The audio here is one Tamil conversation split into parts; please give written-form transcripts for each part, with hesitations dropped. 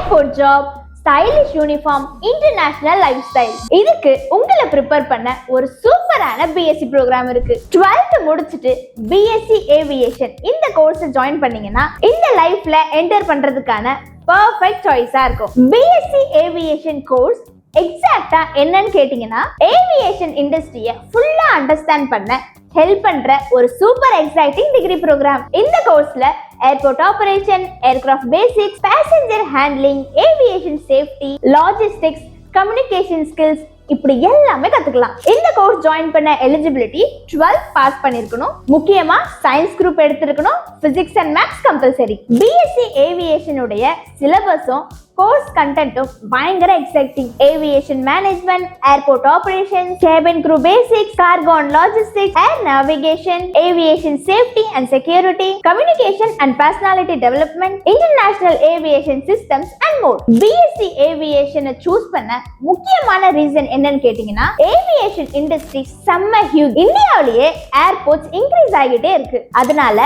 Airport job, stylish uniform, international life style. இதுக்கு உங்களை ப்ரிப்பேர் பண்ண ஒரு சூப்பரான பிஎஸ்சி ப்ரோக்ராம் இருக்கு. 12th முடிச்சிட்டு பிஎஸ்சி ஏவியேஷன் இந்த கோர்ஸ் ஜாயின் பண்ணீங்கன்னா இந்த லைஃப்ல என்டர் பண்றதுக்கான பெர்ஃபெக்ட் சாய்ஸா இருக்கும். பிஎஸ்சி ஏவியேஷன் கோர்ஸ் எக்ஸாக்ட்டா என்னன்னு கேட்டீங்கன்னா, ஏவியேஷன் இண்டஸ்ட்ரியை ஃபுல்லா அண்டர்ஸ்டாண்ட் பண்ண ஹெல்ப் பண்ற ஒரு சூப்பர் எக்ஸைட்டிங் டிகிரி ப்ரோக்ராம். இந்த கோர்ஸ்ல airport operation, aircraft basics, passenger handling, aviation safety, logistics, communication skills இப்படி எல்லாமே கத்துக்கலாம். இந்த கோர்ஸ் ஜாயின் பண்ண எலிஜிபிலிட்டி 12th பாஸ் பண்ணிருக்கணும். முக்கியமா சயின்ஸ் குரூப் எடுத்திருக்கணும். Physics and maths compulsory. BSc aviation உடைய சிலபஸும் கோர்ஸ் கண்டென்ட்டும் பயங்கர exciting. Aviation management, airport operation, cabin crew basics, cargo and logistics, air navigation, aviation safety and security, communication and personality development, international aviation systems and more. BSc ஏவியேஷனை choose பண்ண முக்கியமான ரீசன் என்னன்னு கேட்டீங்கன்னா, ஏவியேஷன் இண்டஸ்ட்ரி செம்ம ஹியூஜ். இந்தியாவிலேயே ஏர்போர்ட்ஸ் இன்க்ரீஸ் ஆகிட்டே இருக்கு. அதனால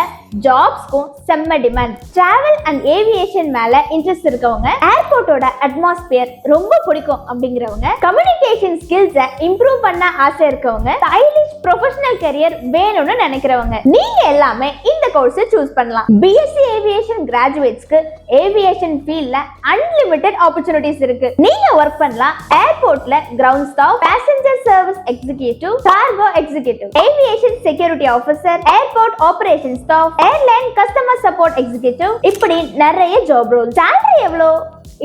ஜாப்ஸ்க்கும் செம்ம டிமாண்ட். டிராவல் அண்ட் ஏவியேஷன் மேல இன்ட்ரெஸ்ட் இருக்கவங்க, ஏர்போர்ட்டோட அட்மாஸ்பியர் ரொம்ப பிடிக்கும் அப்படிங்கிறவங்க, கம்யூனிகேஷன் ஸ்கில்ஸை இம்ப்ரூவ் பண்ண ஆசை இருக்கவங்க, ஸ்டைலிஷ் ப்ரொஃபஷனல் கரியர் வேணும்னு நினைக்கிறவங்க, நீங்க எல்லாமே இந்த கோர்ஸை சூஸ் பண்ணலாம். பிஎஸ்சி ஏவியேஷன் கிராஜுவேட்ஸ்க்கு ஏவியேஷன் ஃபீல்ட்ல அன்லிமிட்டெட் ஆப்பர்ச்சுனிட்டிஸ் இருக்கு. நீங்க ஒர்க் பண்ணலாம் ஏர்போர்ட்ல ground staff, passenger service executive, cargo executive, aviation security officer, airport operation staff, airline customer support executive, இப்படி நிறைய ஜாப் ரோல். salary எவ்வளோ?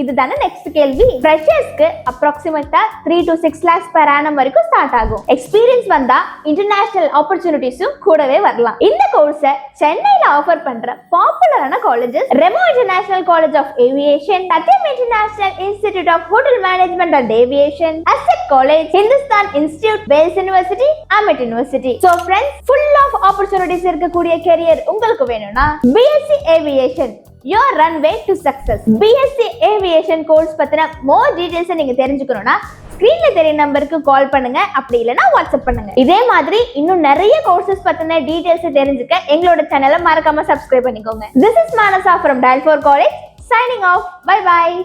இதுதானே நெக்ஸ்ட் கேள்வி. ஃப்ரெஷர்ஸ்க்கு அப்ராக்சிமேட்டா 3 to 6 lakhs per annum வரைக்கும் ஸ்டார்ட் ஆகும். எக்ஸ்பீரியன்ஸ் வந்தா இன்டர்நேஷனல் ஆப்பர்ச்சுனிட்டிஸும் கூடவே வரலாம். இந்த கோர்ஸை சென்னையில ஆஃபர் பண்ற பாப்புலரான colleges Remo international college of aviation, Sathyam international institute of hotel management and aviation, asset college, Hindustan institute, Vels university, AMET university. So friends, full of opportunities இருக்கக்கூடிய கரியர் உங்களுக்கு வேணும்னா BSc aviation your runway to success. BSc Aviation course பத்தின more details நீங்க தெரிஞ்சுக்கணும்னா ஸ்கிரீன்ல தெரிய நம்பருக்கு கால் பண்ணுங்க, அப்படி இல்லனா வாட்ஸ்அப் பண்ணுங்க. இதே மாதிரி இன்னும் நிறைய கோர்சஸ் பத்தின டீடைல்ஸ் தெரிஞ்சுக்க எங்களோட சேனலை மறக்காம சப்ஸ்கிரைப் பண்ணிக்கோங்க. This is Manasa from Dial 4 College signing off. Bye bye.